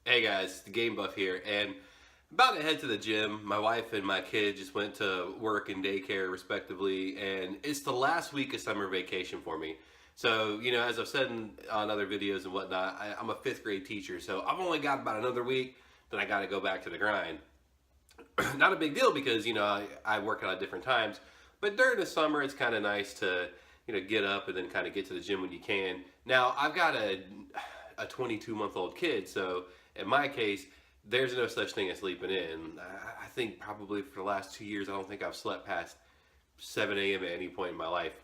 Hey guys, the Game Buff here, and about to head to the gym. My wife and my kid just went to work and daycare respectively, and it's the last week of summer vacation for me. So, as I've said on other videos and whatnot, I'm a fifth grade teacher, so I've only got about another week, then I got to go back to the grind. Not a big deal because, I work out at different times, but during the summer it's kind of nice to, get up and then kind of get to the gym when you can. Now, I've got a 22-month-old kid, so in my case, there's no such thing as sleeping in. I think probably for the last 2 years, I don't think I've slept past 7 a.m. at any point in my life.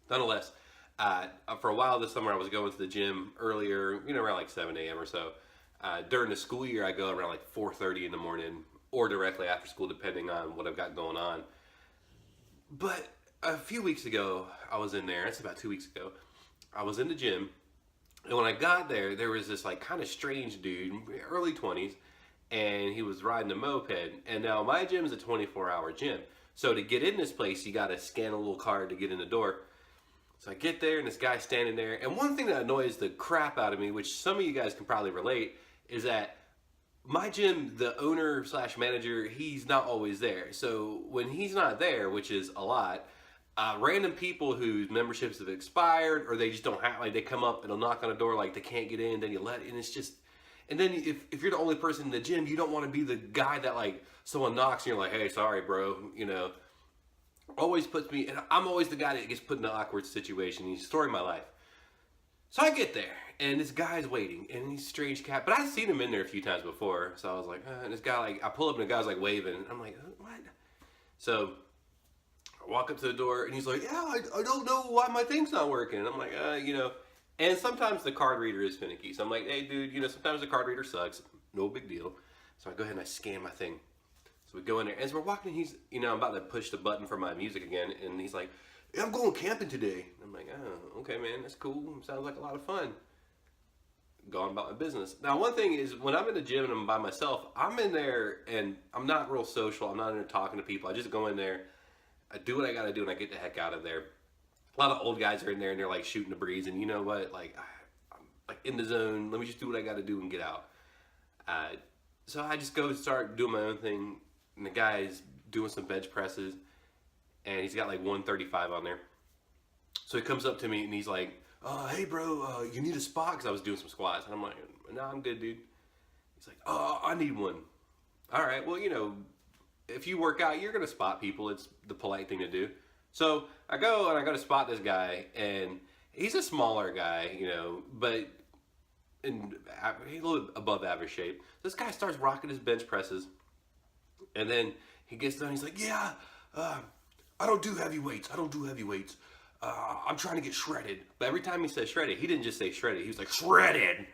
Nonetheless, for a while this summer, I was going to the gym earlier, around like 7 a.m. or so. During the school year, I go around like 4:30 in the morning or directly after school, depending on what I've got going on. But a few weeks ago, I was in there. It's about 2 weeks ago. I was in the gym, and when I got there, there was this like kind of strange dude, early 20s, and he was riding a moped. And now my gym is a 24-hour gym. So to get in this place, you got to scan a little card to get in the door. So I get there, and this guy's standing there. And one thing that annoys the crap out of me, which some of you guys can probably relate, is that my gym, the owner slash manager, he's not always there. So when he's not there, which is a lot, random people whose memberships have expired or they just don't have, like they come up and they'll knock on a door like they can't get in, then you let, and it's just, and then if you're the only person in the gym, you don't want to be the guy that like someone knocks and you're like, hey, sorry, bro, always puts me, and I'm always the guy that gets put in an awkward situation. He's the story of my life. So I get there, and this guy's waiting, and he's a strange cat, but I've seen him in there a few times before, so I was like, and this guy, like, I pull up, and the guy's, like, waving, and I'm like, what? So I walk up to the door, and he's like, yeah, I don't know why my thing's not working, and I'm like, and sometimes the card reader is finicky, so I'm like, hey, dude, sometimes the card reader sucks, no big deal, so I go ahead and I scan my thing. So we go in there, as we're walking, he's, I'm about to push the button for my music again, and he's like, yeah, I'm going camping today. I'm like, oh, okay, man, that's cool. Sounds like a lot of fun. Going about my business. Now, one thing is, when I'm in the gym and I'm by myself, I'm in there and I'm not real social. I'm not in there talking to people. I just go in there, I do what I gotta do, and I get the heck out of there. A lot of old guys are in there and they're like shooting the breeze, and you know what? Like, I'm like in the zone. Let me just do what I gotta do and get out. So I just go start doing my own thing, and the guy's doing some bench presses, and he's got like 135 on there. So he comes up to me and he's like, hey bro, you need a spot? Because I was doing some squats. And I'm like, no, I'm good, dude. He's like, oh, I need one. All right, well, if you work out, you're going to spot people. It's the polite thing to do. So I go and I go to spot this guy, and he's a smaller guy, but he's a little above average shape. This guy starts rocking his bench presses, and then he gets done. He's like, yeah, I don't do heavy weights. I don't do heavy weights. I'm trying to get shredded. But every time he said shredded, he didn't just say shredded. He was like, shredded.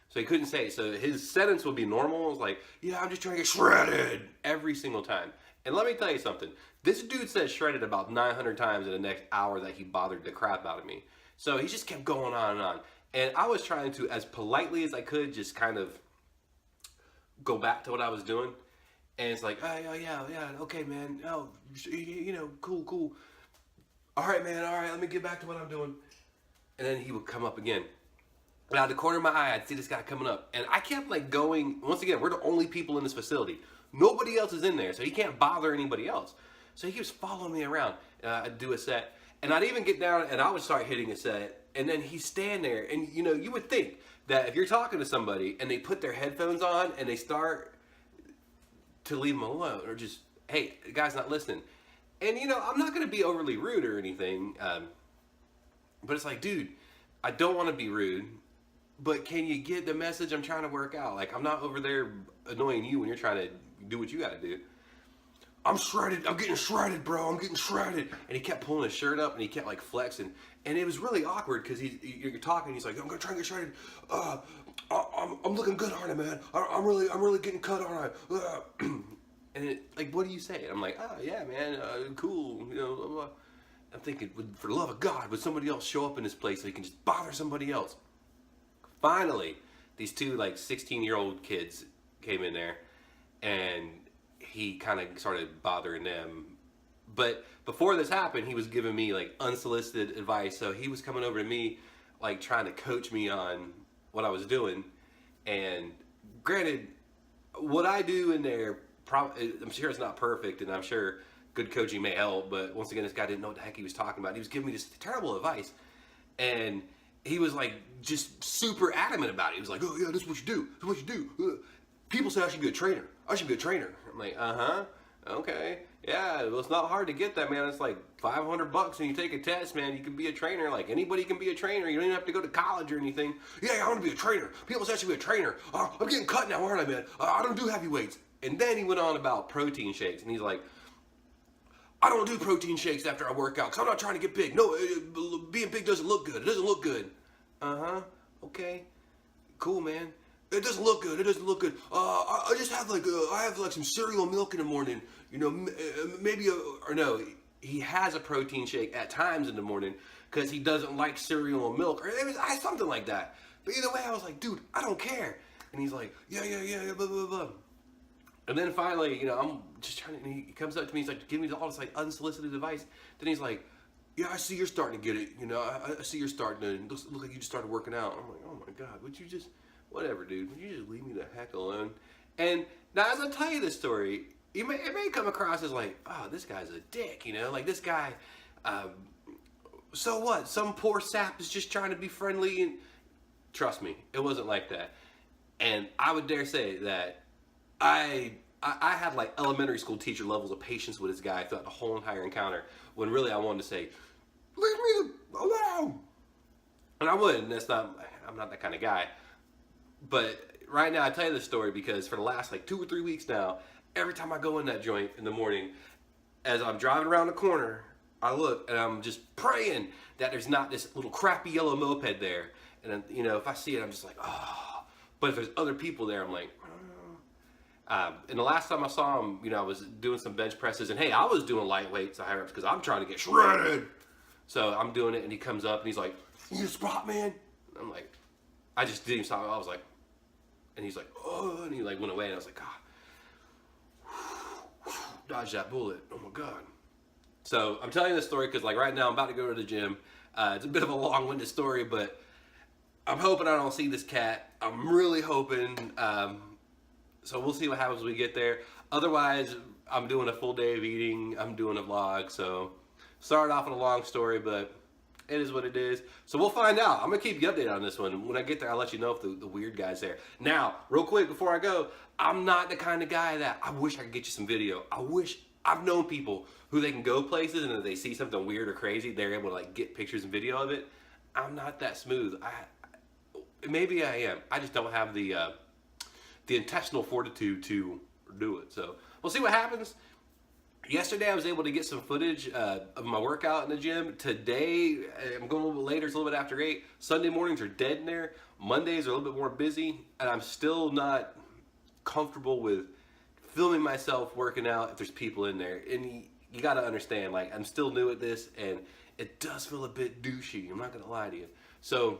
So he couldn't say it. So his sentence would be normal. It was like, yeah, I'm just trying to get shredded every single time. And let me tell you something. This dude said shredded about 900 times in the next hour that he bothered the crap out of me. So he just kept going on and on. And I was trying to, as politely as I could, just kind of go back to what I was doing. And it's like, oh, yeah, okay, man. Oh, cool. All right, man, all right, let me get back to what I'm doing. And then he would come up again. And out of the corner of my eye, I'd see this guy coming up. And I kept, like, going. Once again, we're the only people in this facility. Nobody else is in there, so he can't bother anybody else. So he keeps following me around. I'd do a set. And I'd even get down, and I would start hitting a set. And then he'd stand there. And, you would think that if you're talking to somebody, and they put their headphones on, and they start to leave them alone, or just, hey, the guy's not listening. And I'm not going to be overly rude or anything, but it's like, dude, I don't want to be rude, but can you get the message? I'm trying to work out. Like, I'm not over there annoying you when you're trying to do what you got to do. I'm shredded. I'm getting shredded, bro. I'm getting shredded. And he kept pulling his shirt up, and he kept like flexing, and it was really awkward because you're talking. He's like, I'm gonna try and get shredded. I'm looking good, aren't I, man? I'm really getting cut, aren't I? And like, what do you say? And I'm like, oh yeah, man, cool. Blah, blah. I'm thinking, for the love of God, would somebody else show up in this place so he can just bother somebody else? Finally, these two like 16-year-old kids came in there, and he kind of started bothering them. But before this happened, he was giving me like unsolicited advice. So he was coming over to me, like trying to coach me on what I was doing, and granted, what I do in there, I'm sure it's not perfect, and I'm sure good coaching may help, but once again, this guy didn't know what the heck he was talking about. He was giving me this terrible advice, and he was like just super adamant about it. He was like, oh yeah, this is what you do. This is what you do. People say I should be a trainer. I should be a trainer. I'm like, okay. Yeah, well, it's not hard to get that, man. It's like $500 and you take a test, man. You can be a trainer. Like, anybody can be a trainer. You don't even have to go to college or anything. Yeah, I want to be a trainer. People say I should be a trainer. I'm getting cut now, aren't I, man? I don't do heavyweights. And then he went on about protein shakes, and he's like, I don't do protein shakes after I work out because I'm not trying to get big. No, being big doesn't look good. It doesn't look good. Okay. Cool, man. It doesn't look good. It doesn't look good. I just have I have some cereal milk in the morning. You know, maybe or no. He has a protein shake at times in the morning because he doesn't like cereal and milk, or something like that. But either way, I was like, dude, I don't care. And he's like, yeah, blah blah blah. And then finally, you know, I'm just trying to. And he comes up to me. He's like, giving me all this like unsolicited advice. Then he's like, yeah, I see you're starting to get it. You know, I see you're starting to look like you just started working out. I'm like, oh my god, would you just? Whatever, dude. Would you just leave me the heck alone? And now, as I tell you this story, it may come across as like, oh, this guy's a dick, you know? Like, this guy, so what? Some poor sap is just trying to be friendly. And trust me, it wasn't like that. And I would dare say that I had like elementary school teacher levels of patience with this guy throughout the whole entire encounter, when really I wanted to say, leave me alone. And I wouldn't. I'm not that kind of guy. But right now, I tell you this story because for the last like 2 or 3 weeks now, every time I go in that joint in the morning, as I'm driving around the corner, I look and I'm just praying that there's not this little crappy yellow moped there. And then, you know, if I see it, I'm just like, oh. But if there's other people there, I'm like, oh. And the last time I saw him, you know, I was doing some bench presses, and hey, I was doing lightweights, high reps, because I'm trying to get shredded. So I'm doing it, and he comes up and he's like, you squat, man? And I'm like, I just didn't stop. I was like, and he's like, oh, and he like went away, and I was like, God, dodge that bullet. Oh my God. So I'm telling you this story because like right now I'm about to go to the gym. It's a bit of a long-winded story, but I'm hoping I don't see this cat. I'm really hoping. So we'll see what happens when we get there. Otherwise, I'm doing a full day of eating. I'm doing a vlog. So started off with a long story, but it is what it is. So we'll find out. I'm going to keep you updated on this one. When I get there, I'll let you know if the weird guy's there. Now, real quick before I go, I'm not the kind of guy that I wish I could get you some video. I've known people who they can go places and if they see something weird or crazy, they're able to like get pictures and video of it. I'm not that smooth. Maybe I am. I just don't have the intestinal fortitude to do it. So we'll see what happens. Yesterday I was able to get some footage of my workout in the gym. Today I'm going a little bit later, it's a little bit after 8. Sunday mornings are dead in there. Mondays are a little bit more busy, and I'm still not comfortable with filming myself working out if there's people in there. And you got to understand, like, I'm still new at this, and it does feel a bit douchey. I'm not going to lie to you. So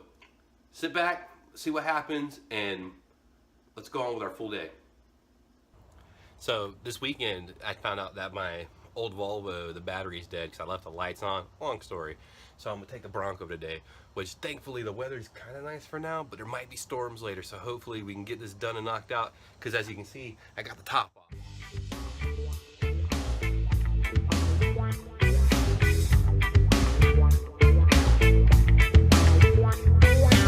sit back, see what happens, and let's go on with our full day. So this weekend, I found out that my old Volvo, the battery's dead because I left the lights on. Long story. So I'm going to take the Bronco today, which thankfully the weather's kind of nice for now, but there might be storms later. So hopefully we can get this done and knocked out because as you can see, I got the top off.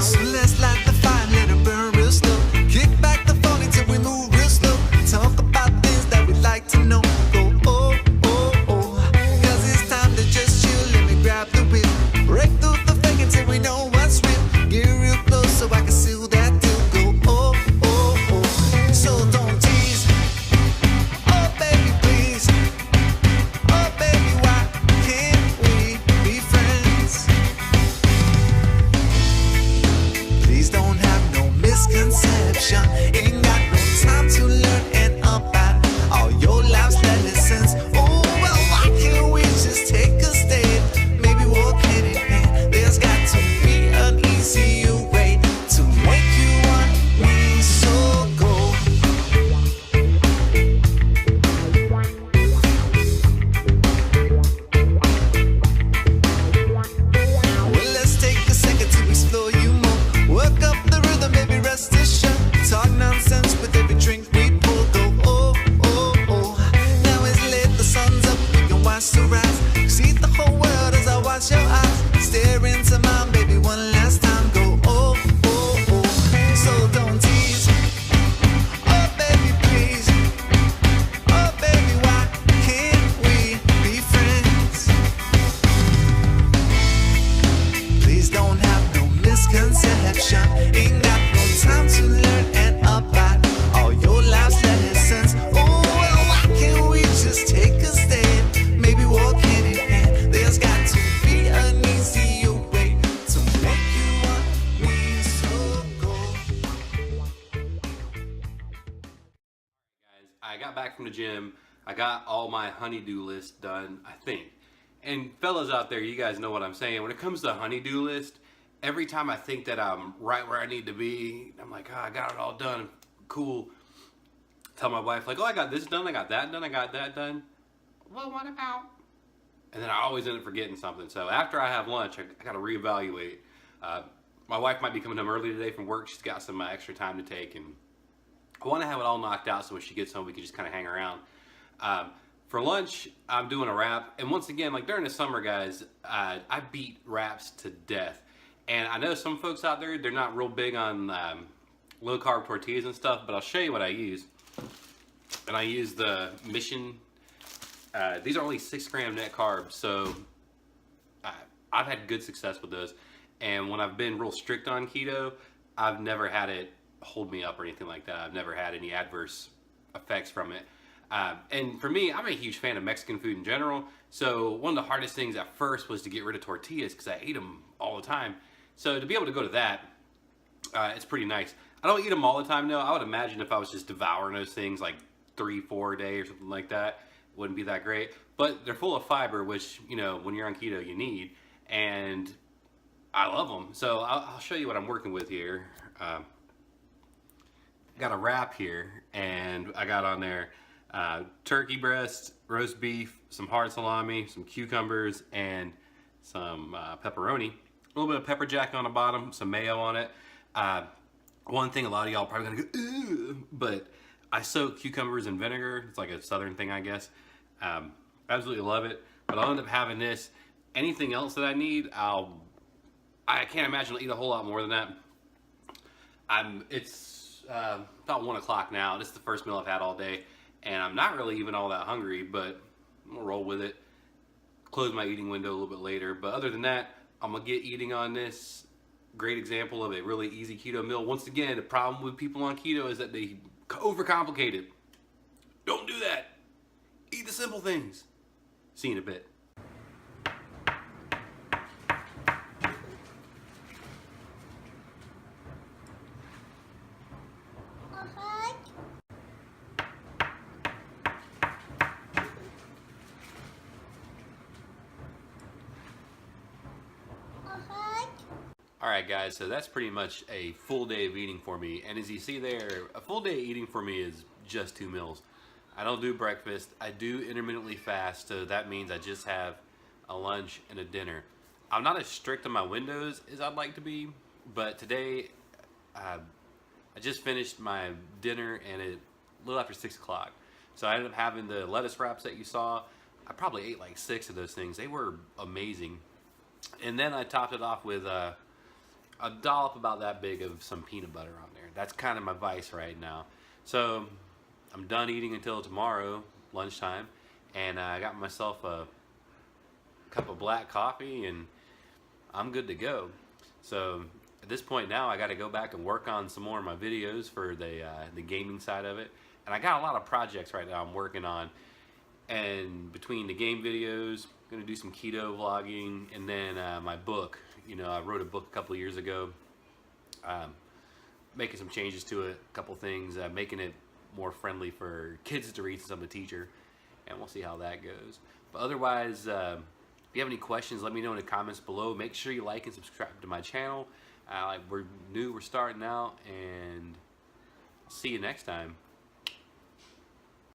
So let's light the fire, let it burn real slow. Kick back the phone until we move real slow. Talk about things that we like to know. Go oh, oh, oh. Cause it's time to just chill. Let me grab the wheel. Break through the fake until we know what's real. Get real close so I can seal that deal. Go oh, oh, oh. So don't tease. I got back from the gym. I got all my honey-do list done, I think. And fellas out there, you guys know what I'm saying. When it comes to honey-do list, every time I think that I'm right where I need to be, I'm like, oh, I got it all done. Cool. Tell my wife, like, oh, I got this done, I got that done, I got that done. Well, what about? And then I always end up forgetting something. So after I have lunch, I got to reevaluate. My wife might be coming home early today from work. She's got some extra time to take, and I want to have it all knocked out so when she gets home, we can just kind of hang around. For lunch, I'm doing a wrap. And once again, like during the summer, guys, I beat wraps to death. And I know some folks out there, they're not real big on low-carb tortillas and stuff, but I'll show you what I use. And I use the Mission. These are only 6 gram net carbs, so I've had good success with those. And when I've been real strict on keto, I've never had it hold me up or anything like that. I've never had any adverse effects from it. And for me, I'm a huge fan of Mexican food in general. So one of the hardest things at first was to get rid of tortillas because I ate them all the time. So to be able to go to that, it's pretty nice. I don't eat them all the time though. I would imagine if I was just devouring those things like 3-4 a day or something like that, it wouldn't be that great. But they're full of fiber, which, you know, when you're on keto, you need. And I love them. So I'll show you what I'm working with here. Got a wrap here, and I got on there turkey breast, roast beef, some hard salami, some cucumbers, and some pepperoni. A little bit of pepper jack on the bottom, some mayo on it. One thing a lot of y'all probably gonna go, ooh, but I soak cucumbers in vinegar. It's like a southern thing, I guess. Absolutely love it. But I'll end up having this. Anything else that I need, I can't imagine I'll eat a whole lot more than that. It's about 1 o'clock now. This is the first meal I've had all day, and I'm not really even all that hungry, but I'm gonna roll with it. Close my eating window a little bit later, but other than that, I'm gonna get eating on this. Great example of a really easy keto meal. Once again, the problem with people on keto is that they overcomplicate it. Don't do that. Eat the simple things. See you in a bit. Alright guys, so that's pretty much a full day of eating for me. And as you see there, a full day of eating for me is just 2 meals. I don't do breakfast. I do intermittently fast, so that means I just have a lunch and a dinner. I'm not as strict on my windows as I'd like to be, but today I just finished my dinner and a little after 6 o'clock. So I ended up having the lettuce wraps that you saw. I probably ate like 6 of those things. They were amazing. And then I topped it off with a dollop about that big of some peanut butter on there. That's kind of my vice right now. So I'm done eating until tomorrow, lunchtime, and I got myself a cup of black coffee, and I'm good to go. So at this point now, I got to go back and work on some more of my videos for the gaming side of it. And I got a lot of projects right now I'm working on. And between the game videos, I'm going to do some keto vlogging, and then my book. You know, I wrote a book a couple of years ago, making some changes to it, a couple things, making it more friendly for kids to read since I'm a teacher, and we'll see how that goes. But otherwise, if you have any questions, let me know in the comments below. Make sure you like and subscribe to my channel. We're new, we're starting out, and I'll see you next time.